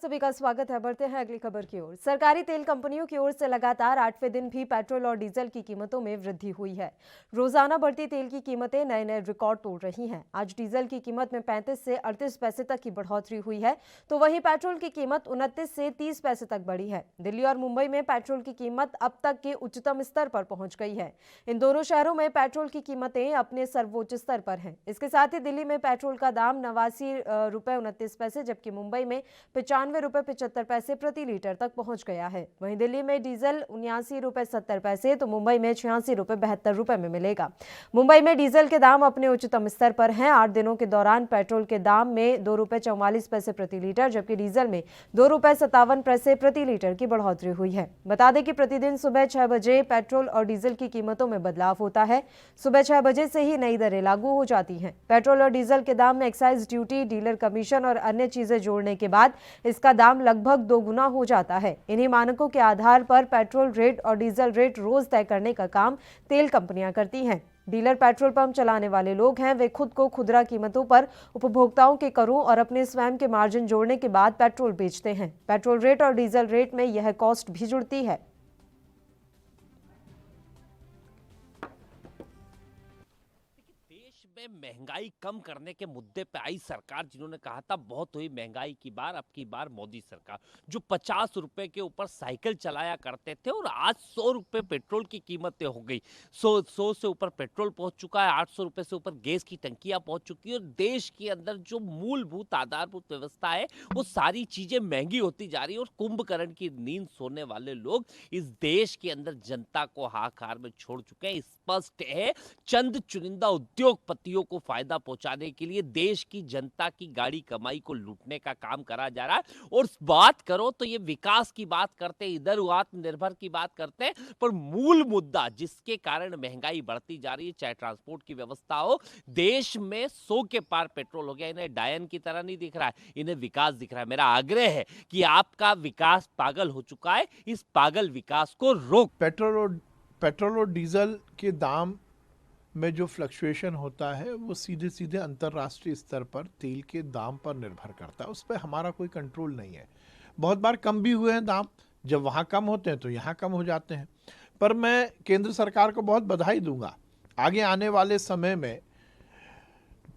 सभी का स्वागत है। बढ़ते हैं अगली खबर की ओर। सरकारी तेल कंपनियों की ओर से लगातार 8वें दिन भी पेट्रोल और डीजल की कीमतों में वृद्धि हुई है। रोजाना बढ़ती तेल की कीमतें नए नए रिकॉर्ड तोड़ रही हैं। आज डीजल की कीमत में 35 से 38 पैसे तक की बढ़ोतरी हुई है, तो वहीं पेट्रोल की कीमत 29 से 30 पैसे तक बढ़ी है। दिल्ली और मुंबई में पेट्रोल की कीमत अब तक के उच्चतम स्तर पर पहुंच गई है। इन दोनों शहरों में पेट्रोल की कीमतें अपने सर्वोच्च स्तर पर हैं। इसके साथ ही दिल्ली में पेट्रोल का दाम 89 रुपए 29 पैसे, जबकि मुंबई में 95 रुपए 75 पैसे प्रति लीटर तक पहुंच गया है। वहीं दिल्ली में डीजल 79 रुपए 70 पैसे, तो मुंबई में 86 रुपए 72 में मिलेगा। मुंबई में डीजल के दाम अपने उच्चतम स्तर पर हैं। 8 दिनों के दौरान पेट्रोल के दाम में 2 रुपए 44 पैसे प्रति लीटर, जबकि डीजल में 2 रुपए 57 पैसे प्रति लीटर की बढ़ोतरी हुई है। बता दें कि प्रतिदिन सुबह 6 बजे पेट्रोल और डीजल की कीमतों में बदलाव होता है। सुबह 6 बजे से ही नई दरें लागू हो जाती हैं। पेट्रोल और डीजल के दाम में एक्साइज ड्यूटी, डीलर कमीशन और अन्य चीजें जोड़ने के बाद इसका दाम लगभग 2 गुना हो जाता है। इन्हीं मानकों के आधार पर पेट्रोल रेट और डीजल रेट रोज तय करने का काम तेल कंपनियां करती हैं। डीलर पेट्रोल पंप चलाने वाले लोग हैं। वे खुद को खुदरा कीमतों पर उपभोक्ताओं के करों और अपने स्वयं के मार्जिन जोड़ने के बाद पेट्रोल बेचते हैं। पेट्रोल रेट और डीजल रेट में यह कॉस्ट भी जुड़ती है। में महंगाई कम करने के मुद्दे पे आई सरकार, जिन्होंने कहा था बहुत हुई महंगाई की बार, अब की बार मोदी सरकार, जो 50 रुपए के ऊपर साइकिल चलाया करते थे और आज 100 रुपए पेट्रोल की कीमतें हो गई। 100 से ऊपर पेट्रोल पहुंच चुका है, 800 रुपए से ऊपर गैस की टंकियां पहुंच चुकी है और देश के अंदर जो मूलभूत आधारभूत व्यवस्था है वो सारी चीजें महंगी होती जा रही है। और कुंभकर्ण की नींद सोने वाले लोग इस देश के अंदर जनता को हाहाकार में छोड़ चुके हैं। स्पष्ट है, चंद चुनिंदा उद्योगपतियों को फायदा पहुंचाने के लिए देश की जनता की गाड़ी कमाई को लूटने का काम करा जा रहा है। और बात करो तो ये विकास की बात करते हैं, इधर आत्मनिर्भर की बात करते हैं, पर मूल मुद्दा जिसके कारण महंगाई बढ़ती जा रही है, चाहे ट्रांसपोर्ट की व्यवस्था हो, देश में 100 के पार पेट्रोल हो गया। इन्हें डायन की तरह नहीं दिख रहा है, इन्हें विकास दिख रहा है। मेरा आग्रह है कि आपका विकास पागल हो चुका है, इस पागल विकास को रोक। पेट्रोल और डीजल के दाम में जो फ्लक्चुएशन होता है वो सीधे सीधे अंतर्राष्ट्रीय स्तर पर तेल के दाम पर निर्भर करता है। उस पर हमारा कोई कंट्रोल नहीं है। बहुत बार कम भी हुए हैं दाम, जब वहाँ कम होते हैं तो यहाँ कम हो जाते हैं। पर मैं केंद्र सरकार को बहुत बधाई दूंगा। आगे आने वाले समय में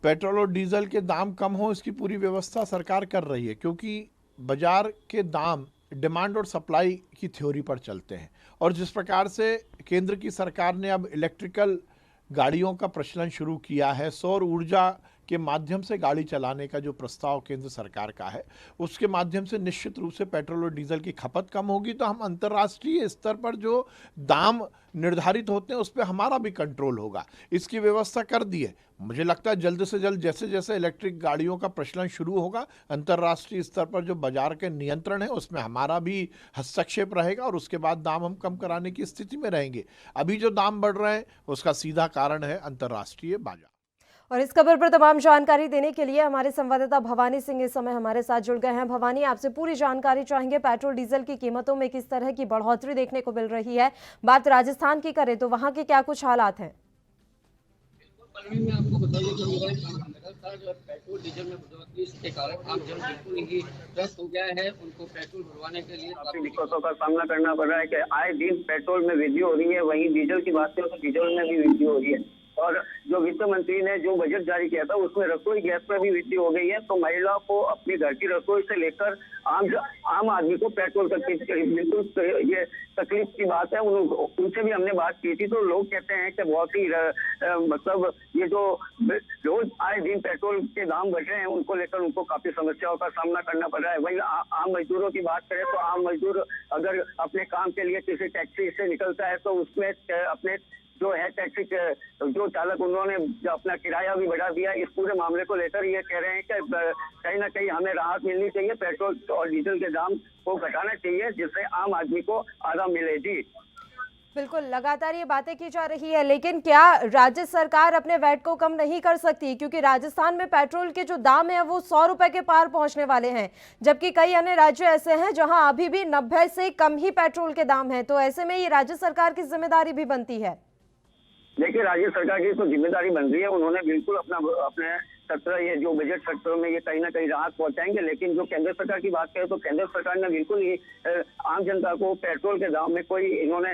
पेट्रोल और डीजल के दाम कम हो, इसकी पूरी व्यवस्था सरकार कर रही है, क्योंकि बाजार के दाम डिमांड और सप्लाई की थ्योरी पर चलते हैं। और जिस प्रकार से केंद्र की सरकार ने अब इलेक्ट्रिकल गाड़ियों का प्रचलन शुरू किया है, सौर ऊर्जा के माध्यम से गाड़ी चलाने का जो प्रस्ताव केंद्र सरकार का है, उसके माध्यम से निश्चित रूप से पेट्रोल और डीजल की खपत कम होगी। तो हम अंतर्राष्ट्रीय स्तर पर जो दाम निर्धारित होते हैं उस पर हमारा भी कंट्रोल होगा। इसकी व्यवस्था कर दी है। मुझे लगता है जल्द से जल्द जैसे जैसे इलेक्ट्रिक गाड़ियों का प्रचलन शुरू होगा, अंतर्राष्ट्रीय स्तर पर जो बाजार के नियंत्रण है उसमें हमारा भी हस्तक्षेप रहेगा और उसके बाद दाम हम कम कराने की स्थिति में रहेंगे। अभी जो दाम बढ़ रहे हैं उसका सीधा कारण है अंतर्राष्ट्रीय बाजार। और इस खबर पर तमाम जानकारी देने के लिए हमारे संवाददाता भवानी सिंह इस समय हमारे साथ जुड़ गए हैं। भवानी, आपसे पूरी जानकारी चाहेंगे। पेट्रोल डीजल की कीमतों में किस तरह की बढ़ोतरी देखने को मिल रही है? बात राजस्थान की करें तो वहां के क्या कुछ हालात हैं? मैं आपको बताइए कि लगातार पेट्रोल डीजल में बढ़ोतरी के कारण आम जन बिल्कुल ही त्रस्त हो गया है। उनको पेट्रोल भरवाने के लिए काफी दिक्कतों का सामना करना पड़ रहा है कि आए दिन पेट्रोल में वृद्धि हो रही है, वहीं डीजल की बात करें तो डीजल में भी वृद्धि हो रही है। और जो वित्त मंत्री ने जो बजट जारी किया था उसमें रसोई गैस पर भी वृद्धि हो गई है। तो महिलाओं को अपनी घर की रसोई से लेकर आम आदमी को पेट्रोल तक बिल्कुल ये तकलीफ की बात है। उनसे भी हमने बात की थी तो लोग कहते हैं कि बहुत ही मतलब ये जो रोज आए दिन पेट्रोल के दाम बढ़ रहे हैं उनको लेकर उनको काफी समस्याओं का सामना करना पड़ रहा है। वहीं आम मजदूरों की बात करें तो आम मजदूर अगर अपने काम के लिए किसी टैक्सी से निकलता है तो उसमें अपने जो है टैक्सी जो चालक उन्होंने अपना किराया भी बढ़ा दिया। इस पूरे मामले को लेकर ये कह रहे हैं कि कहीं ना कहीं हमें राहत मिलनी चाहिए, पेट्रोल और डीजल के दाम को घटाना चाहिए जिससे आम आदमी को आराम मिले। जी बिल्कुल, लगातार ये बातें की जा रही है, लेकिन क्या राज्य सरकार अपने वैट को कम नहीं कर सकती? क्योंकि राजस्थान में पेट्रोल के जो दाम है वो 100 रुपए के पार पहुंचने वाले हैं, जबकि कई अन्य राज्य ऐसे हैं जहां अभी भी 90 से कम ही पेट्रोल के दाम है। तो ऐसे में ये राज्य सरकार की जिम्मेदारी भी बनती है। देखिए, राज्य सरकार की तो जिम्मेदारी बन रही है। उन्होंने बिल्कुल अपने सत्र ये जो बजट सत्र में ये कहीं ना कहीं राहत पहुंचाएंगे। लेकिन जो केंद्र सरकार की बात करें तो केंद्र सरकार ने बिल्कुल ही आम जनता को पेट्रोल के दाम में कोई इन्होंने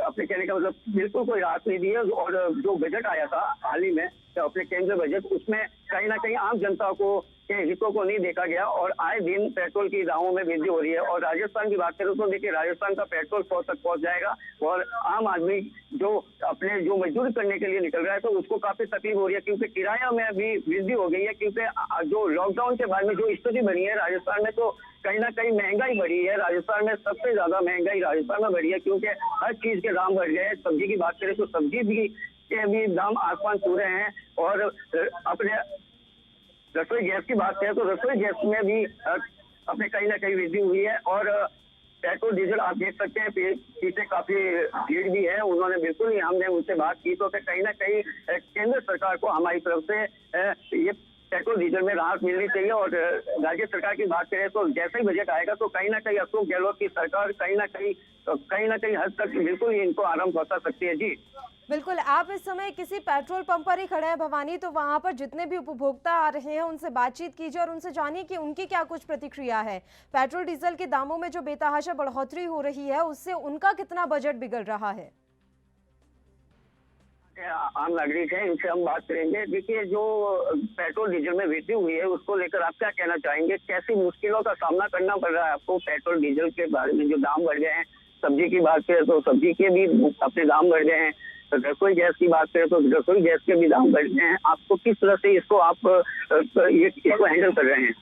अपने कहने का मतलब बिल्कुल कोई राहत नहीं दी है। और जो बजट आया था हाल ही में तो अपने केंद्र बजट, उसमें कहीं ना कहीं आम जनता को के हितों को नहीं देखा गया और आए दिन पेट्रोल की दामों में वृद्धि हो रही है। और राजस्थान की बात करें तो देखिए राजस्थान का पेट्रोल 100 तक पहुंच जाएगा और आम आदमी जो अपने जो मजदूरी करने के लिए निकल रहा है तो उसको काफी तकलीफ हो रही है, क्योंकि किराया में भी वृद्धि हो गई है। क्योंकि जो लॉकडाउन के बाद में जो स्थिति बनी है राजस्थान में, तो कहीं ना कहीं महंगाई बढ़ी है। राजस्थान में सबसे ज्यादा महंगाई राजस्थान में बढ़ी है, क्योंकि हर चीज के दाम बढ़ गए हैं। सब्जी की बात करें तो सब्जी के भी दाम आसमान छू रहे हैं। और अपने रसोई गैस की बात करें तो रसोई गैस में भी अपने कहीं ना कहीं वृद्धि हुई है। और पेट्रोल डीजल आप देख सकते हैं पीछे काफी भीड़ भी है। उन्होंने बिल्कुल ही, हमने उनसे बात की तो कहीं ना कहीं केंद्र सरकार को हमारी तरफ से ये पेट्रोल डीजल में राहत मिलनी चाहिए। और राज्य सरकार की बात करें तो जैसे ही बजट आएगा तो कहीं ना कहीं अशोक गहलोत की सरकार कहीं ना कहीं हद तक बिल्कुल ही इनको आराम पहुंचा सकती है। जी बिल्कुल, आप इस समय किसी पेट्रोल पंप पर ही खड़े हैं भवानी, तो वहां पर जितने भी उपभोक्ता आ रहे हैं उनसे बातचीत कीजिए और उनसे जानिए कि उनकी क्या कुछ प्रतिक्रिया है। पेट्रोल डीजल के दामों में जो बेतहाशा बढ़ोतरी हो रही है उससे उनका कितना बजट बिगड़ रहा है। आम नागरिक है, इनसे हम बात करेंगे। देखिए जो पेट्रोल डीजल में वृद्धि हुई है उसको लेकर आप क्या कहना चाहेंगे? कैसी मुश्किलों का सामना करना पड़ रहा है आपको पेट्रोल डीजल के बारे में? जो दाम बढ़ गए हैं, सब्जी की बात करें तो सब्जी के भी अपने दाम बढ़ गए हैं, रसोई गैस की बात करें तो रसोई गैस के भी दाम बढ़ गए हैं। आपको किस तरह से इसको आप इसको हैंडल कर रहे हैं?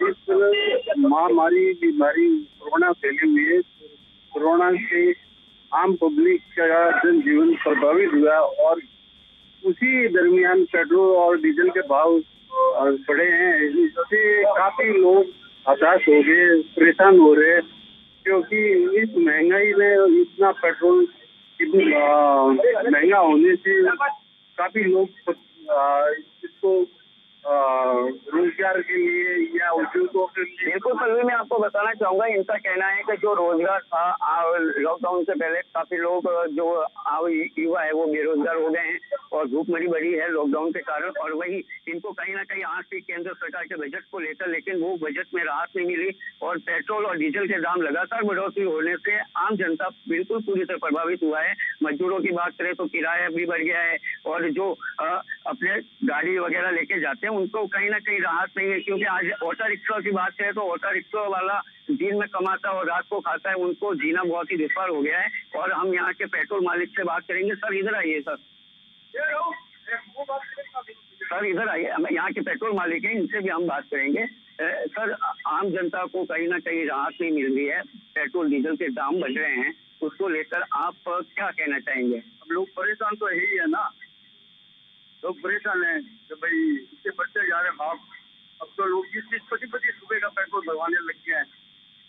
इस महामारी बीमारी कोरोना फैली हुई है। कोरोना से आम पब्लिक का जनजीवन प्रभावित हुआ और उसी दरमियान पेट्रोल और डीजल के भाव बढ़े हैं। इससे काफी लोग हताश हो गए, परेशान हो रहे, क्योंकि इस महंगाई में इतना पेट्रोल महंगा होने से काफी लोग इसको रोजगार के लिए या उद्योगों के लिए। बिल्कुल पल्लवी, मैं आपको बताना चाहूंगा, इनका कहना है कि जो रोजगार था लॉकडाउन से पहले काफी लोग जो युवा है वो बेरोजगार हो गए हैं और भूखमरी बढ़ी है लॉकडाउन के कारण। और वही इनको कहीं ना कहीं आज भी केंद्र सरकार के बजट को लेकर, लेकिन वो बजट में राहत नहीं मिली और पेट्रोल और डीजल के दाम लगातार बढ़ोतरी होने से आम जनता बिल्कुल पूरी तरह प्रभावित हुआ है। मजदूरों की बात करें तो किराया भी बढ़ गया है और जो अपने गाड़ी वगैरह लेके जाते हैं उनको कहीं ना कहीं राहत नहीं है। क्योंकि आज ऑटो रिक्शा की बात करें तो ऑटो रिक्शा वाला दिन में कमाता है और रात को खाता है, उनको जीना बहुत ही दुश्वार हो गया है। और हम यहाँ के पेट्रोल मालिक से बात करेंगे। सर इधर आइए, सर इधर आइए, हम यहाँ के पेट्रोल मालिक हैं, इनसे भी हम बात करेंगे। सर आम जनता को कहीं ना कहीं राहत नहीं मिल रही है, पेट्रोल डीजल के दाम बढ़ रहे हैं, उसको लेकर आप क्या कहना चाहेंगे? हम लोग परेशान तो है ही है ना, लोग परेशान हैं कि भाई इससे बढ़ते जा रहे भाव। अब तो लोग 20-25 रुपए का पेट्रोल भरवाने लग गए हैं।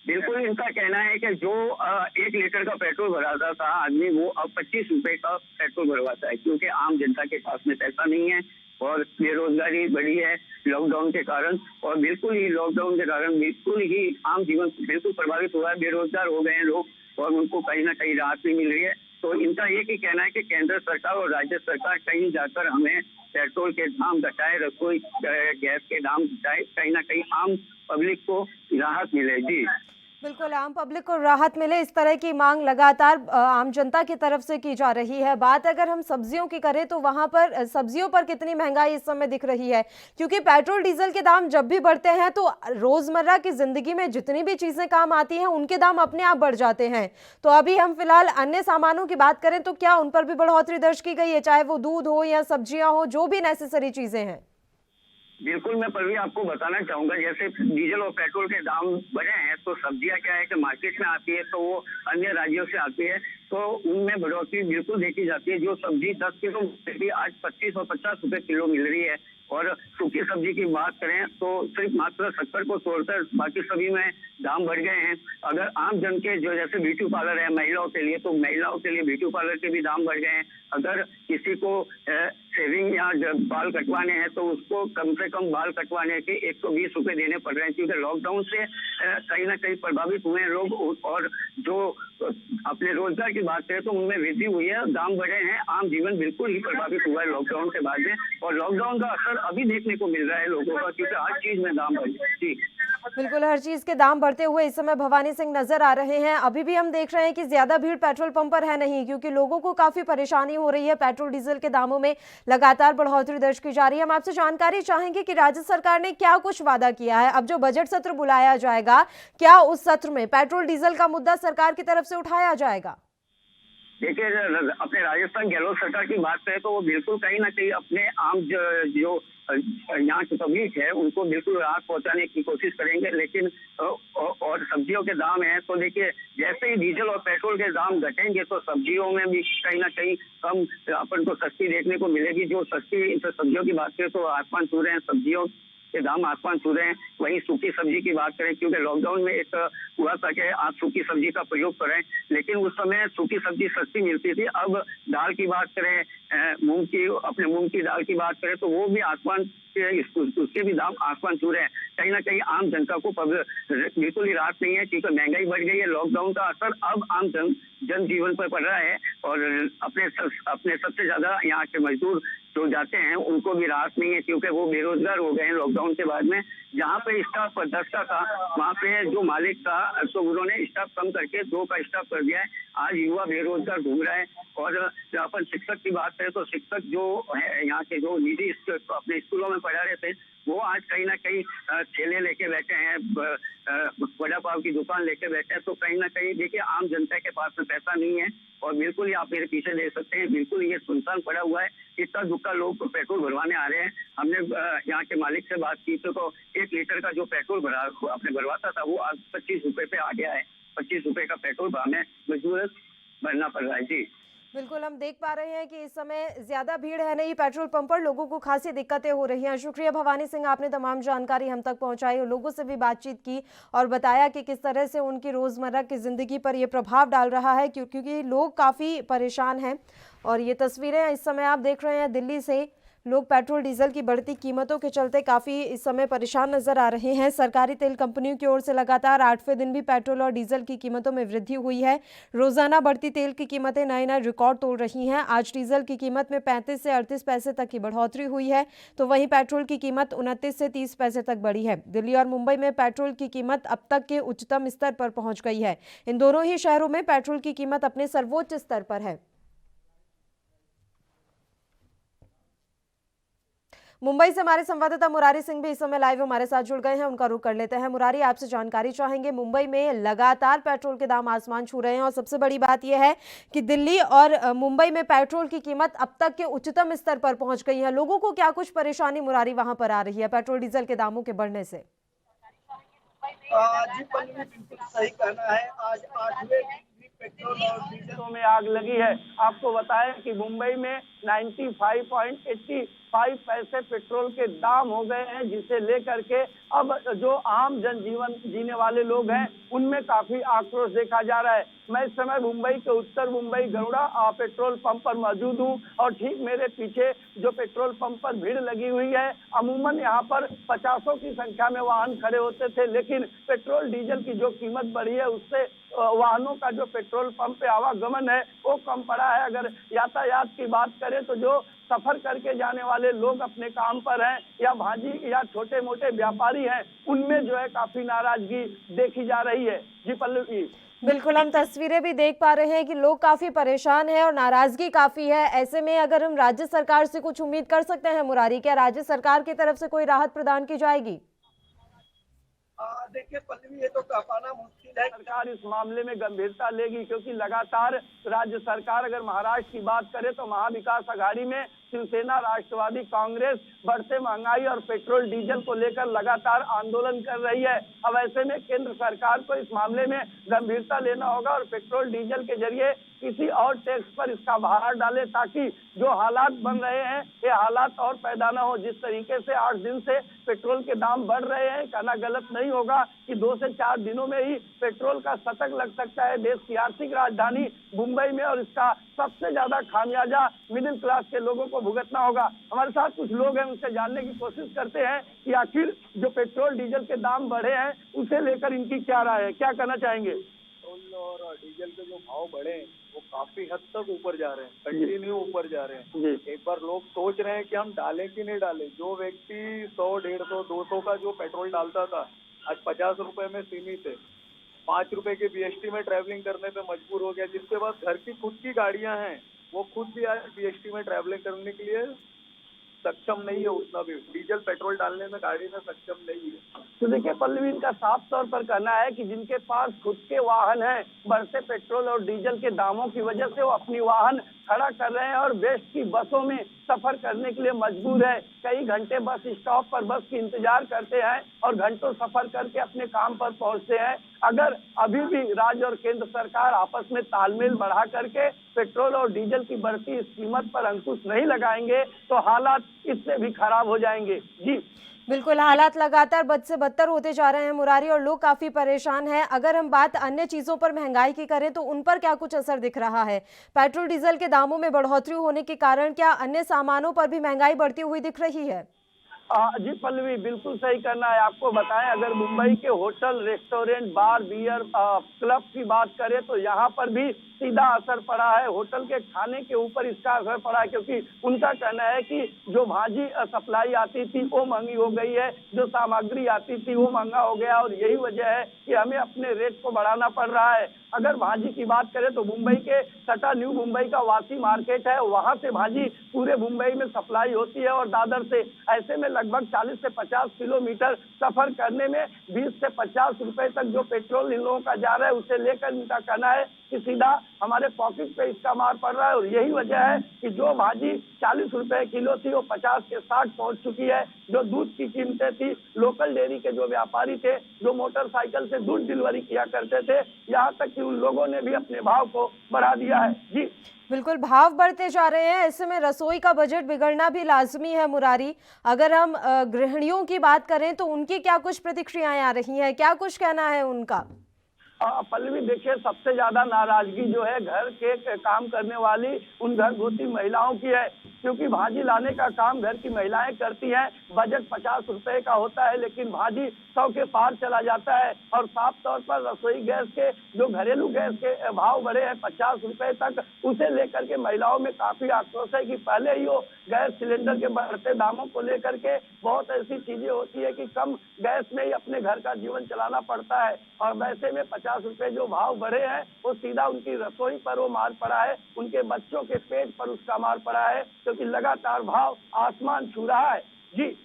बिल्कुल, इनका कहना है कि जो 1 लीटर का पेट्रोल भराता था आदमी, वो अब 25 रुपए का पेट्रोल भरवाता है, क्योंकि आम जनता के पास में पैसा नहीं है और बेरोजगारी बढ़ी है लॉकडाउन के कारण। और बिल्कुल ही लॉकडाउन के कारण बिल्कुल ही आम जीवन बिल्कुल प्रभावित हुआ है, बेरोजगार हो गए हैं लोग और उनको कहीं ना कहीं राहत नहीं मिल रही है। तो इनका एक ही कहना है कि केंद्र सरकार और राज्य सरकार कहीं जाकर हमें पेट्रोल के दाम घटाए, रसोई गैस के दाम घटाए, कहीं ना कहीं आम पब्लिक को राहत मिले। जी बिल्कुल, आम पब्लिक को राहत मिले, इस तरह की मांग लगातार आम जनता की तरफ से की जा रही है। बात अगर हम सब्जियों की करें तो वहां पर सब्जियों पर कितनी महंगाई इस समय दिख रही है, क्योंकि पेट्रोल डीजल के दाम जब भी बढ़ते हैं तो रोजमर्रा की जिंदगी में जितनी भी चीजें काम आती हैं उनके दाम अपने आप बढ़ जाते हैं। तो अभी हम फिलहाल अन्य सामानों की बात करें तो क्या उन पर भी बढ़ोतरी दर्ज की गई है, चाहे वो दूध हो या सब्जियां हो, जो भी नेसेसरी चीजें हैं? बिल्कुल, मैं पल्लवी आपको बताना चाहूंगा, जैसे डीजल और पेट्रोल के दाम बढ़े हैं तो सब्जियां क्या है कि मार्केट में आती है तो वो अन्य राज्यों से आती है तो उनमें बढ़ोतरी बिल्कुल देखी जाती है। जो सब्जी 10 किलो भी आज 25 और 50 रुपए किलो मिल रही है। और सूखी सब्जी की बात करें तो सिर्फ मात्र 70 को छोड़कर बाकी सभी में दाम बढ़ गए हैं। अगर आम जन के जो जैसे ब्यूटी पार्लर है महिलाओं के लिए, तो महिलाओं के लिए ब्यूटी पार्लर के भी दाम बढ़ गए हैं। अगर किसी को शेविंग या बाल कटवाने हैं तो उसको कम से कम बाल कटवाने के 120 रुपए देने पड़ रहे हैं, क्योंकि लॉकडाउन से कहीं ना कहीं प्रभावित हुए हैं लोग। और जो अपने रोजगार की बात करें तो उनमें वृद्धि हुई है, दाम बढ़े हैं, आम जीवन बिल्कुल ही प्रभावित हुआ है लॉकडाउन के बाद में। और लॉकडाउन का असर अभी देखने को मिल रहा है लोगों का, क्योंकि हर चीज में दाम बढ़े। जी बिल्कुल, हर चीज के दाम बढ़ते हुए इस समय भवानी सिंह नजर आ रहे हैं। अभी भी हम देख रहे हैं कि ज्यादा भीड़ पेट्रोल पंप पर है नहीं, क्योंकि लोगों को काफी परेशानी हो रही है। पेट्रोल डीजल के दामों में लगातार बढ़ोतरी दर्ज की जा रही है। हम आपसे जानकारी चाहेंगे कि राज्य सरकार ने क्या कुछ वादा किया है। अब जो बजट सत्र बुलाया जाएगा, क्या उस सत्र में पेट्रोल डीजल का मुद्दा सरकार की तरफ से उठाया जाएगा? देखिए, अपने राजस्थान गहलोत सरकार की बात करें तो वो बिल्कुल कहीं ना कहीं अपने आम जो यहाँ की पब्लिक है उनको बिल्कुल राहत पहुंचाने की कोशिश करेंगे। लेकिन और सब्जियों के दाम हैं तो देखिए, जैसे ही डीजल और पेट्रोल के दाम घटेंगे तो सब्जियों में भी कहीं ना कहीं कम अपन को सस्ती देखने को मिलेगी। जो सस्ती सब्जियों की बात करें तो आसमान छू रहे हैं, सब्जियों के दाम आसमान छू रहे हैं। वहीं सूखी सब्जी की बात करें, क्योंकि लॉकडाउन में एक हुआ था कि आप सूखी सब्जी का प्रयोग करें, लेकिन उस समय सूखी सब्जी सस्ती मिलती थी। अब दाल की बात करें, अपने मूंग की दाल की बात करें तो वो भी आसमान उसके भी दाम आसमान छू रहे हैं। कहीं ना कहीं आम जनता को बिल्कुल ही राहत नहीं है, क्योंकि महंगाई बढ़ गई है। लॉकडाउन का असर अब आम जनजीवन पर पड़ रहा है और अपने सबसे ज्यादा यहाँ के मजदूर जो जाते हैं उनको भी राहत नहीं है, क्योंकि वो बेरोजगार हो गए हैं लॉकडाउन के बाद में। जहाँ पे स्टाफ 10 का था, वहाँ पे जो मालिक था तो उन्होंने स्टाफ कम करके 2 का स्टाफ कर दिया है। आज युवा बेरोजगार घूम रहा है। और अपन शिक्षक की बात करें तो शिक्षक जो है यहाँ के जो निजी अपने स्कूलों में पढ़ा रहे थे, वो आज कहीं ना कहीं ठेले लेके बैठे हैं, वड़ा पाव की दुकान लेके बैठे हैं। तो कहीं ना कहीं देखिए, आम जनता के पास में पैसा नहीं है और बिल्कुल ही आप मेरे पीछे देख सकते हैं, बिल्कुल ये सुनसान पड़ा हुआ है। इतना दुक्का लोग पेट्रोल भरवाने आ रहे हैं। हमने यहाँ के मालिक से बात की तो 1 लीटर का जो पेट्रोल आपने भरवाता था वो आज 25 रुपए पे आ गया है। 25 रुपए का पेट्रोल हमें मजबूर भरना पड़ रहा है। जी बिल्कुल, हम देख पा रहे हैं कि इस समय ज्यादा भीड़ है नहीं पेट्रोल पंप पर, लोगों को खासी दिक्कतें हो रही हैं। शुक्रिया भवानी सिंह, आपने तमाम जानकारी हम तक पहुंचाई और लोगों से भी बातचीत की और बताया कि किस तरह से उनकी रोजमर्रा की जिंदगी पर यह प्रभाव डाल रहा है, क्योंकि लोग काफी परेशान हैं। और ये तस्वीरें इस समय आप देख रहे हैं दिल्ली से। लोग पेट्रोल डीजल की बढ़ती कीमतों के चलते काफ़ी इस समय परेशान नजर आ रहे हैं। सरकारी तेल कंपनियों की ओर से लगातार 8वें दिन भी पेट्रोल और डीजल की कीमतों में वृद्धि हुई है। रोजाना बढ़ती तेल की कीमतें नए नए रिकॉर्ड तोड़ रही हैं। आज डीजल की कीमत में 35 से 38 पैसे तक की बढ़ोतरी हुई है, तो वहीं पेट्रोल की कीमत 29 से 30 पैसे तक बढ़ी है। दिल्ली और मुंबई में पेट्रोल की कीमत अब तक के उच्चतम स्तर पर पहुंच गई है। इन दोनों ही शहरों में पेट्रोल की कीमत अपने सर्वोच्च स्तर पर है। मुंबई से हमारे संवाददाता मुरारी सिंह भी इस समय लाइव हमारे साथ जुड़ गए हैं, उनका रुख कर लेते हैं। मुरारी, आपसे जानकारी चाहेंगे, मुंबई में लगातार पेट्रोल के दाम आसमान छू रहे हैं और सबसे बड़ी बात यह है कि दिल्ली और मुंबई में पेट्रोल की कीमत अब तक के उच्चतम स्तर पर पहुंच गई है। लोगों को क्या कुछ परेशानी मुरारी वहां पर आ रही है पेट्रोल डीजल के दामों के बढ़ने से? जी पल्लवी, बिल्कुल सही कहना है। आज 8वें दिन भी पेट्रोल और डीजलों में आग लगी है। आपको बताएं कि मुंबई में 95.85 पैसे पेट्रोल के दाम हो गए हैं, जिसे लेकर के अब जो आम जनजीवन जीने वाले लोग हैं उनमें काफी आक्रोश देखा जा रहा है। मैं इस समय मुंबई के उत्तर मुंबई गरुड़ा पेट्रोल पंप पर मौजूद हूं और ठीक मेरे पीछे जो पेट्रोल पंप पर भीड़ लगी हुई है, अमूमन यहां पर 50 की संख्या में वाहन खड़े होते थे, लेकिन पेट्रोल डीजल की जो कीमत बढ़ी है उससे वाहनों का जो पेट्रोल पंप पे आवागमन है वो कम पड़ा है। अगर यातायात की बात करें तो जो सफर करके जाने वाले लोग अपने काम पर हैं या भाजी या छोटे मोटे व्यापारी हैं, उनमें जो है काफी नाराजगी देखी जा रही है। जी पल्लवी, बिल्कुल, हम तस्वीरें भी देख पा रहे हैं कि लोग काफी परेशान हैं और नाराजगी काफी है। ऐसे में अगर हम राज्य सरकार से कुछ उम्मीद कर सकते हैं मुरारी, क्या राज्य सरकार की तरफ से कोई राहत प्रदान की जाएगी? देखिए पल्लवी, ये तो कह पाना मुश्किल है। सरकार इस मामले में गंभीरता लेगी, क्योंकि लगातार राज्य सरकार, अगर महाराष्ट्र की बात करे तो महाविकास आघाड़ी में शिवसेना, राष्ट्रवादी कांग्रेस बढ़ते महंगाई और पेट्रोल डीजल को लेकर लगातार आंदोलन कर रही है। अब ऐसे में केंद्र सरकार को इस मामले में गंभीरता लेना होगा और पेट्रोल डीजल के जरिए किसी और टैक्स पर इसका भार डाले, ताकि जो हालात बन रहे हैं ये हालात और पैदा न हो। जिस तरीके से 8 दिन से पेट्रोल के दाम बढ़ रहे हैं, कहना गलत नहीं होगा कि 2 से 4 दिनों में ही पेट्रोल का शतक लग सकता है देश की आर्थिक राजधानी मुंबई में, और इसका सबसे ज्यादा खामियाजा मिडिल क्लास के लोगों को भुगतना होगा। हमारे साथ कुछ लोग हैं, उनसे जानने की कोशिश करते हैं कि आखिर जो पेट्रोल डीजल के दाम बढ़े हैं उसे लेकर इनकी क्या राय है, क्या कहना चाहेंगे? पेट्रोल और डीजल के जो भाव बढ़े हैं वो काफी हद तक ऊपर जा रहे हैं, कंटिन्यू ऊपर जा रहे हैं। एक बार लोग सोच रहे हैं कि हम डालें कि नहीं डालें। जो व्यक्ति 100, 150, 200 का जो पेट्रोल डालता था आज 50 रुपए में सीमित है, 5 रुपए के बीएसटी में ट्रैवलिंग करने पे मजबूर हो गया। जिसके बाद घर की खुद की गाड़ियां हैं वो खुद भी आज बीएसटी में ट्रैवलिंग करने के लिए सक्षम नहीं है, उतना भी डीजल पेट्रोल डालने में गाड़ी में सक्षम नहीं है। तो देखिए पल्लवी, इनका साफ तौर पर कहना है कि जिनके पास खुद के वाहन हैं, बढ़ते पेट्रोल और डीजल के दामों की वजह से वो अपनी वाहन खड़ा कर रहे हैं और वेस्ट की बसों में सफर करने के लिए मजबूर है। कई घंटे बस स्टॉप पर बस की इंतजार करते हैं और घंटों सफर करके अपने काम पर पहुंचते हैं। अगर अभी भी राज्य और केंद्र सरकार आपस में तालमेल बढ़ा करके पेट्रोल और डीजल की बढ़ती इस कीमत पर अंकुश नहीं लगाएंगे तो हालात इससे भी खराब हो जाएंगे। जी बिल्कुल, हालात लगातार बद से बदतर होते जा रहे हैं मुरारी, और लोग काफी परेशान हैं। अगर हम बात अन्य चीजों पर महंगाई की करें तो उन पर क्या कुछ असर दिख रहा है? पेट्रोल डीजल के दामों में बढ़ोतरी होने के कारण क्या अन्य सामानों पर भी महंगाई बढ़ती हुई दिख रही है? जी पल्लवी, बिल्कुल सही करना है। आपको बताएं, अगर मुंबई के होटल, रेस्टोरेंट, बार, बियर क्लब की बात करें तो यहाँ पर भी सीधा असर पड़ा है। होटल के खाने के ऊपर इसका असर पड़ा है, क्योंकि उनका कहना है कि जो भाजी सप्लाई आती थी वो महंगी हो गई है, जो सामग्री आती थी वो महंगा हो गया, और यही वजह है कि हमें अपने रेट को बढ़ाना पड़ रहा है। अगर भाजी की बात करें तो मुंबई के सटा न्यू मुंबई का वासी मार्केट है, वहां से भाजी पूरे मुंबई में सप्लाई होती है और दादर से। ऐसे में लगभग 40 से 50 किलोमीटर सफर करने में 20 से 50 रुपए तक जो पेट्रोल इन लोगों का जा रहा है, उसे लेकर इनका कहना है कि सीधा हमारे पॉकेट पे इसका मार पड़ रहा है। और यही वजह है कि जो भाजी 40 रुपए किलो थी वो 50 के 60 पहुंच चुकी है। जो दूध की कीमतें थी, लोकल डेयरी के जो व्यापारी थे, जो मोटरसाइकिल से दूध डिलीवरी किया करते थे, यहाँ तक कि उन लोगों ने भी अपने भाव को बढ़ा दिया है। जी बिल्कुल, भाव बढ़ते जा रहे हैं, ऐसे में रसोई का बजट बिगड़ना भी लाजमी है मुरारी। अगर हम गृहिणियों की बात करें तो उनकी क्या कुछ प्रतिक्रियाएं आ रही हैं, क्या कुछ कहना है उनका? पल्लवी, देखिए सबसे ज्यादा नाराजगी जो है घर के काम करने वाली उन घरगुती महिलाओं की है, क्योंकि भाजी लाने का काम घर की महिलाएं करती हैं। बजट 50 रुपए का होता है लेकिन भाजी 100 के पार चला जाता है। और साफ तौर पर रसोई गैस के जो घरेलू गैस के भाव बढ़े हैं 50 रुपए तक, उसे लेकर के महिलाओं में काफी आक्रोश है कि पहले ही वो गैस सिलेंडर के बढ़ते दामों को लेकर के बहुत ऐसी चीजें होती है कि कम गैस में ही अपने घर का जीवन चलाना पड़ता है, और वैसे में 50 रुपए जो भाव बढ़े हैं वो सीधा उनकी रसोई पर वो मार पड़ा है, उनके बच्चों के पेट पर उसका मार पड़ा है, क्योंकि लगातार भाव आसमान छू रहा है। जी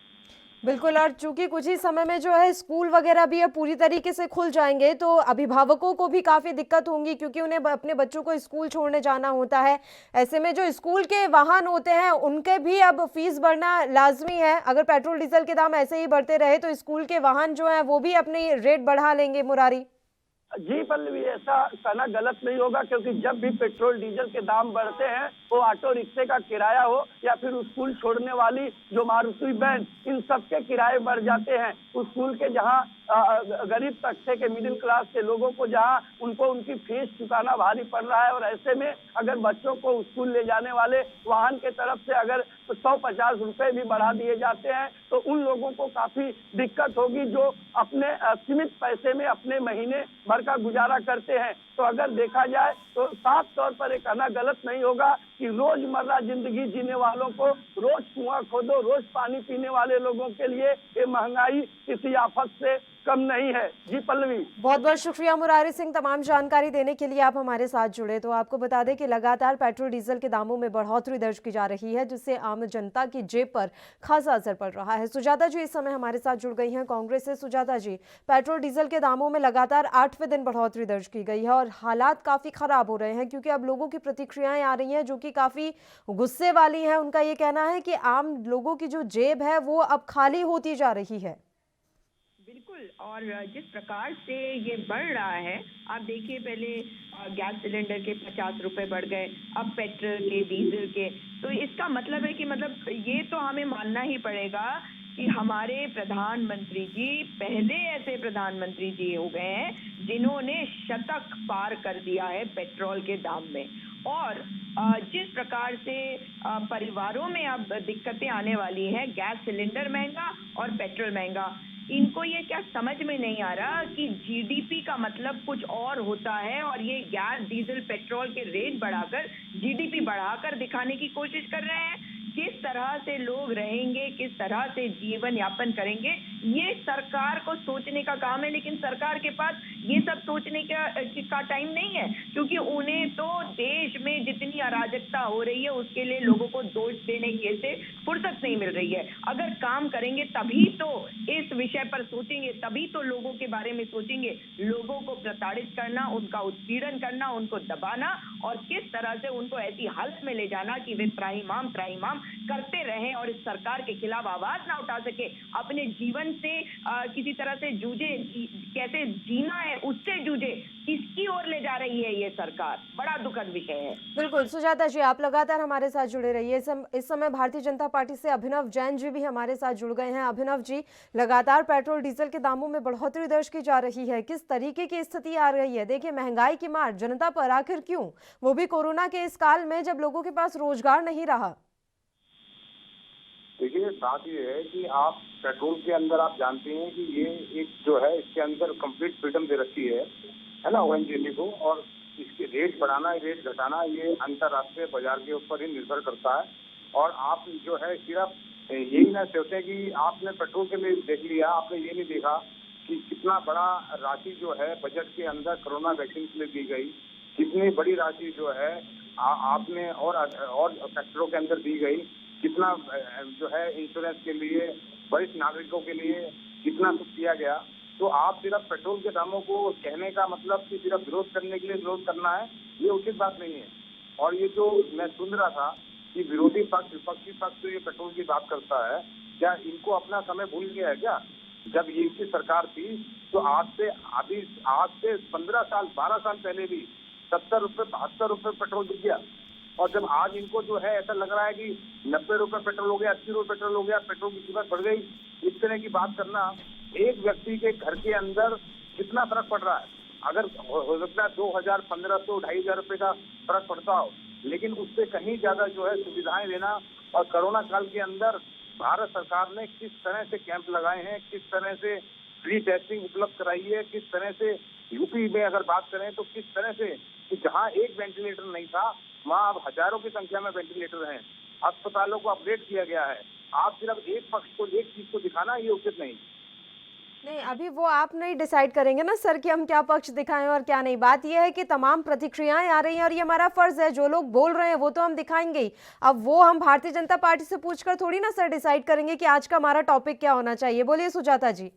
बिल्कुल, और चूंकि कुछ ही समय में जो है स्कूल वगैरह भी अब पूरी तरीके से खुल जाएंगे तो अभिभावकों को भी काफ़ी दिक्कत होंगी, क्योंकि उन्हें अपने बच्चों को स्कूल छोड़ने जाना होता है। ऐसे में जो स्कूल के वाहन होते हैं उनके भी अब फीस बढ़ना लाजमी है। अगर पेट्रोल डीजल के दाम ऐसे ही बढ़ते रहे तो स्कूल के वाहन जो हैं वो भी अपनी रेट बढ़ा लेंगे मुरारी। जी पल्लवी, ऐसा कहना गलत नहीं होगा, क्योंकि जब भी पेट्रोल डीजल के दाम बढ़ते हैं वो ऑटो रिक्शे का किराया हो या फिर स्कूल छोड़ने वाली जो मारुति वैन, इन सब के किराए बढ़ जाते हैं। स्कूल के जहां गरीब तबके के मिडिल क्लास के लोगों को जहां उनको उनकी फीस चुकाना भारी पड़ रहा है, और ऐसे में अगर बच्चों को स्कूल ले जाने वाले वाहन के तरफ से अगर 150 रुपए भी बढ़ा दिए जाते हैं तो उन लोगों को काफी दिक्कत होगी जो अपने सीमित पैसे में अपने महीने भर का गुजारा करते हैं। तो अगर देखा जाए तो साफ तौर पर एक कहना गलत नहीं होगा कि रोजमर्रा जिंदगी जीने वालों को, रोज कुआं खोदो, रोज पानी पीने वाले लोगों के लिए ये महंगाई किसी आफत से कम नहीं है। जी पल्लवी, बहुत बहुत शुक्रिया मुरारी सिंह तमाम जानकारी देने के लिए। आप हमारे साथ जुड़े। तो आपको बता दें कि लगातार पेट्रोल डीजल के दामों में बढ़ोतरी दर्ज की जा रही है, जिससे आम जनता की जेब पर खासा असर पड़ रहा है। सुजाता जी इस समय हमारे साथ जुड़ गई हैं कांग्रेस से। सुजाता जी, पेट्रोल डीजल के दामों में लगातार 8वें दिन बढ़ोतरी दर्ज की गई है और हालात काफी खराब हो रहे हैं, क्योंकि अब लोगों की प्रतिक्रियाएं आ रही हैं जो कि काफी गुस्से वाली हैं। उनका ये कहना है कि आम लोगों की जो जेब है वो अब खाली होती जा रही है। बिल्कुल, और जिस प्रकार से ये बढ़ रहा है, आप देखिए पहले गैस सिलेंडर के 50 रुपए बढ़ गए, अब पेट्रोल के, डीजल के। तो इसका मतलब है कि ये तो हमें मानना ही पड़ेगा कि हमारे प्रधानमंत्री जी पहले ऐसे प्रधानमंत्री जी हो गए हैं जिन्होंने शतक पार कर दिया है पेट्रोल के दाम में। और जिस प्रकार से परिवारों में अब दिक्कतें आने वाली हैं, गैस सिलेंडर महंगा और पेट्रोल महंगा, इनको ये क्या समझ में नहीं आ रहा कि जीडीपी का मतलब कुछ और होता है, और ये गैस डीजल पेट्रोल के रेट बढ़ाकर जीडीपी बढ़ाकर दिखाने की कोशिश कर रहे हैं। किस तरह से लोग रहेंगे, किस तरह से जीवन यापन करेंगे, ये सरकार को सोचने का काम है। लेकिन सरकार के पास ये सब सोचने का टाइम नहीं है, क्योंकि उन्हें तो देश में जितनी अराजकता हो रही है उसके लिए लोगों को दोष देने की से फुर्सत नहीं मिल रही है। अगर काम करेंगे तभी तो इस विषय पर सोचेंगे, तभी तो लोगों के बारे में सोचेंगे। लोगों को प्रताड़ित करना, उनका उत्पीड़न करना, उनको दबाना और किस तरह से उनको ऐसी हालत में ले जाना कि वे त्राहिमाम करते रहें और इस सरकार के खिलाफ आवाज ना उठा सके, अपने जीवन से किसी तरह से जूझे, कैसे जीना है उससे जूझे, इसकी ओर ले जा रही है ये सरकार। बड़ा दुखद विषय है। बिल्कुल सुजाता जी, आप लगातार हमारे साथ जुड़े रहिए। इस समय भारतीय जनता पार्टी से अभिनव जैन जी भी हमारे साथ जुड़ गए हैं। अभिनव जी, लगातार पेट्रोल डीजल के दामों में बढ़ोतरी दर्ज की जा रही है, किस तरीके की स्थिति आ रही है? देखिए, महंगाई की मार जनता पर आखिर क्यों, वो भी कोरोना के इस काल में जब लोगों के पास रोजगार नहीं रहा। देखिए, बात ये है कि आप पेट्रोल के अंदर आप जानते हैं कि ये एक जो है इसके अंदर कंप्लीट फ्रीडम दे रखी है ना, ओएनजीसी को, और इसके रेट बढ़ाना रेट घटाना ये अंतर्राष्ट्रीय बाजार के ऊपर ही निर्भर करता है। और आप जो है सिर्फ यही ना सोचें कि आपने पेट्रोल के लिए देख लिया, आपने ये नहीं देखा कि कितना बड़ा राशि जो है बजट के अंदर कोरोना वैक्सीन के लिए दी गई, कितनी बड़ी राशि जो है आपने और सेक्टरों के अंदर दी गई, कितना जो है इंश्योरेंस के लिए, वरिष्ठ नागरिकों के लिए कितना कुछ किया गया। तो आप सिर्फ पेट्रोल के दामों को कहने का मतलब कि सिर्फ विरोध करने के लिए विरोध करना है, ये उचित बात नहीं है। और ये जो मैं सुन रहा था कि विरोधी पक्ष, विपक्षी पक्ष ये पेट्रोल की बात करता है, क्या इनको अपना समय भूल गया है क्या? जब ये इनकी सरकार थी तो आज से 15 साल 12 साल पहले भी 70 रुपये 72 रुपये पेट्रोल बिक गया। और जब आज इनको जो है ऐसा लग रहा है कि 90 रुपये पेट्रोल हो गया, 80 रुपये पेट्रोल हो गया, पेट्रोल की कीमत बढ़ गई, इस तरह की बात करना, एक व्यक्ति के घर के अंदर कितना फर्क पड़ रहा है? अगर हो सकता है 2000, 1500, 2500 रुपये का फर्क पड़ता हो, लेकिन उससे कहीं ज्यादा जो है सुविधाएं देना। और कोरोना काल के अंदर भारत सरकार ने किस तरह से कैंप लगाए हैं, किस तरह से फ्री टेस्टिंग उपलब्ध कराई है, किस तरह से यूपी में अगर बात करें तो किस तरह से कि जहां एक वेंटिलेटर नहीं था वहां अब हजारों की संख्या में वेंटिलेटर हैं, अस्पतालों को अपग्रेड किया गया है। आप सिर्फ एक पक्ष को, एक चीज को दिखाना ये उचित नहीं। नहीं, अभी वो आप नहीं डिसाइड करेंगे ना सर कि हम क्या पक्ष दिखाएं और क्या नहीं। बात यह है कि तमाम प्रतिक्रियाएं आ रही हैं और ये हमारा फर्ज है, जो लोग बोल रहे हैं वो तो हम दिखाएंगे ही। अब वो हम भारतीय जनता पार्टी से पूछकर थोड़ी ना सर डिसाइड करेंगे कि आज का हमारा टॉपिक क्या होना चाहिए। बोलिए सुजाता जी।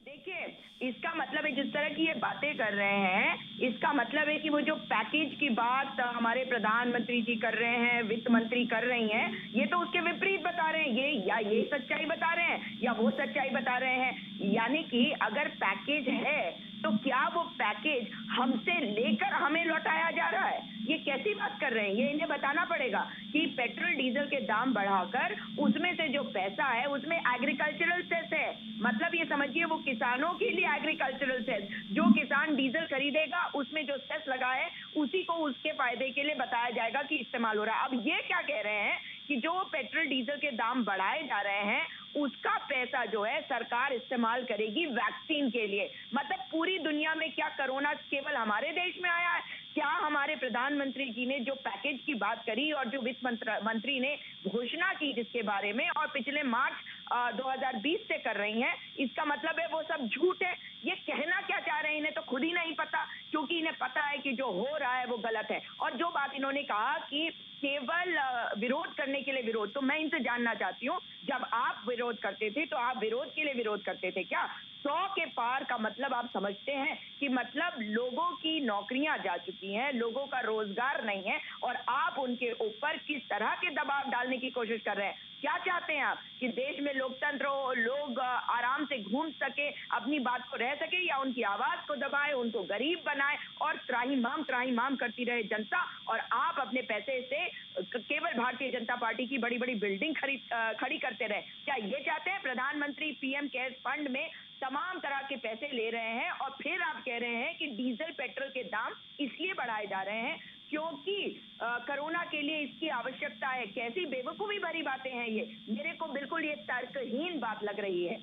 देखिए, इसका मतलब है जिस तरह की ये बातें कर रहे हैं, इसका मतलब है कि वो जो पैकेज की बात हमारे प्रधानमंत्री जी कर रहे हैं, वित्त मंत्री कर रही हैं, ये तो उसके विपरीत बता रहे हैं। ये सच्चाई बता रहे हैं या वो सच्चाई बता रहे हैं। यानी कि अगर पैकेज है तो क्या वो पैकेज हमसे लेकर हमें लौटाया जा रहा है? ये कैसी बात कर रहे हैं? ये इन्हें बताना पड़ेगा कि पेट्रोल डीजल के दाम बढ़ाकर उसमें से जो पैसा है उसमें एग्रीकल्चरल सेस है। मतलब ये समझिए, वो किसानों के लिए एग्रीकल्चरल सेस, जो किसान डीजल खरीदेगा उसमें जो सेस लगा है उसी को उसके फायदे के लिए बताया जाएगा कि इस्तेमाल हो रहा है। अब ये क्या कह रहे हैं कि जो पेट्रोल डीजल के दाम बढ़ाए जा रहे हैं उसका पैसा जो है सरकार इस्तेमाल करेगी वैक्सीन के लिए। मतलब पूरी दुनिया में क्या कोरोना केवल हमारे देश में आया है? क्या हमारे प्रधानमंत्री जी ने जो पैकेज की बात करी और जो वित्त मंत्री ने घोषणा की जिसके बारे में, और पिछले मार्च 2020 से कर रही हैं, इसका मतलब है वो सब झूठ है। ये कहना क्या चाह रहे हैं इन्हें तो खुद ही नहीं पता, क्योंकि इन्हें पता है कि जो हो रहा है वो गलत है। और जो बात इन्होंने कहा कि केवल विरोध करने के लिए विरोध, तो मैं इनसे जानना चाहती हूँ, जब आप विरोध करते थे तो आप विरोध के लिए विरोध करते थे क्या? 100 के पार का मतलब आप समझते हैं कि मतलब लोगों की नौकरियां जा चुकी हैं, लोगों का रोजगार नहीं है, और आप उनके ऊपर किस तरह के दबाव डालने की कोशिश कर रहे हैं? क्या चाहते हैं आप कि देश में लोकतंत्र हो, लोग आराम से घूम सके, अपनी बात को रह सके, या उनकी आवाज को दबाए, उनको गरीब बनाए और त्राहिमाम करती रहे जनता, और आप अपने पैसे से केवल भारतीय जनता पार्टी की बड़ी बड़ी बिल्डिंग खड़ी करते रहे? क्या ये चाहते हैं? प्रधानमंत्री पीएम केयर्स फंड में तमाम तरह के पैसे ले रहे हैं और फिर आप कह रहे हैं कि डीजल पेट्रोल के दाम इसलिए बढ़ाए जा रहे हैं क्योंकि कोरोना के लिए इसकी आवश्यकता है। कैसी बेवकूफी भरी बातें हैं ये, मेरे को बिल्कुल ये तर्कहीन बात लग रही है।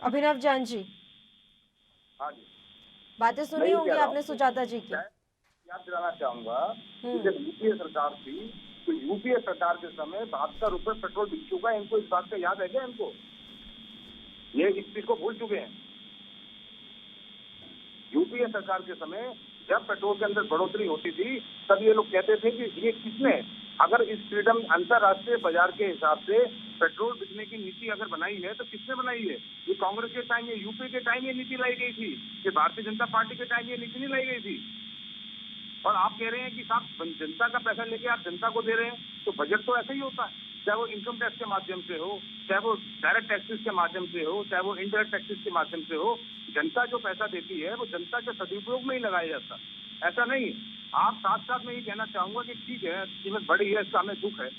अभिनव जान जी, हाँ जी, बातें सुनी नहीं होंगी कह रहा आपने हूँ। सुजाता जी की। मैं याद दिलाना चाहूंगा कि जब यूपीए सरकार थी तो यूपीए सरकार के समय 72 रुपए पेट्रोल बिक चुका है। इनको इस बात का याद है क्या? इनको ये इस चीज को भूल चुके हैं। यूपीए सरकार के समय जब पेट्रोल के अंदर बढ़ोतरी होती थी तब ये लोग कहते थे कि ये किसने, अगर इस फ्रीडम अंतरराष्ट्रीय बाजार के हिसाब से पेट्रोल बिकने की नीति अगर बनाई है तो किसने बनाई है? ये कांग्रेस के टाइम, ये यूपीए के टाइम ये नीति लाई गई थी, ये भारतीय जनता पार्टी के टाइम ये नीति नहीं लाई गई थी। और आप कह रहे हैं कि साहब जनता का पैसा लेके आप जनता को दे रहे हैं, तो बजट तो ऐसा ही होता है, चाहे वो इनकम टैक्स के माध्यम से हो, चाहे वो डायरेक्ट टैक्सेस के माध्यम से हो, चाहे वो इनडायरेक्ट टैक्सेस के माध्यम से हो। जनता जो पैसा देती है वो जनता के सदुपयोग में ही लगाया जाता, ऐसा नहीं। आप साथ साथ में ये कहना चाहूंगा कि ठीक है कीमत बढ़ी है, इसका हमें दुख है,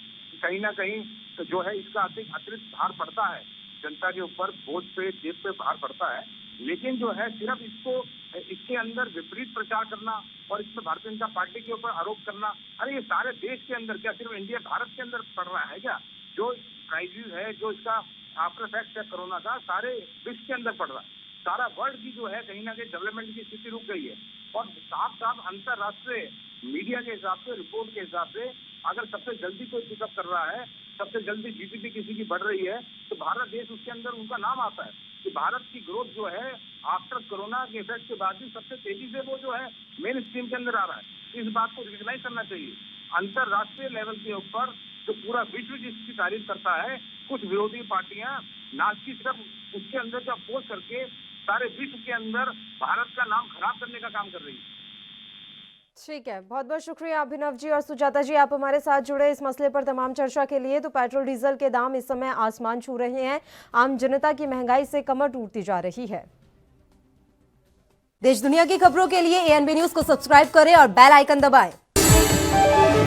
कहीं ना कहीं तो जो है इसका अतिरिक्त भार पड़ता है जनता के ऊपर, बोझ पे जेब पे भार पड़ता है। लेकिन जो है सिर्फ इसके अंदर विपरीत प्रचार करना और इसमें भारतीय जनता पार्टी के ऊपर आरोप करना, अरे ये सारे देश के अंदर, क्या सिर्फ इंडिया भारत के अंदर पड़ रहा है क्या? जो क्राइसिस है, जो इसका आफ्टर इफेक्ट है कोरोना का, सारे विश्व के अंदर पड़ रहा है। सारा वर्ल्ड की जो है कहीं ना कहीं डेवलपमेंट की स्थिति रुक गई है। और साफ साफ अंतरराष्ट्रीय मीडिया के हिसाब से, रिपोर्ट के हिसाब से, अगर सबसे जल्दी कोई पिकअप कर रहा है, सबसे जल्दी जीडीपी किसी की बढ़ रही है, तो भारत देश उसके अंदर उनका नाम आता है कि भारत की ग्रोथ जो है आफ्टर कोरोना के इफेक्ट के बाद भी सबसे तेजी से वो जो है मेन स्ट्रीम के अंदर आ रहा है। इस बात को रिकग्नाइज करना चाहिए। अंतरराष्ट्रीय लेवल के ऊपर जो पूरा विश्व जिसकी तारीफ करता है, कुछ विरोधी पार्टियां ना की सिर्फ उसके अंदर जो अपोज करके सारे विश्व के अंदर भारत का नाम खराब करने का काम कर रही है। ठीक है, बहुत बहुत शुक्रिया अभिनव जी और सुजाता जी, आप हमारे साथ जुड़े इस मसले पर तमाम चर्चा के लिए। तो पेट्रोल डीजल के दाम इस समय आसमान छू रहे हैं, आम जनता की महंगाई से कमर टूटती जा रही है। देश दुनिया की खबरों के लिए ANB न्यूज को सब्सक्राइब करें और बेल आइकन दबाएं।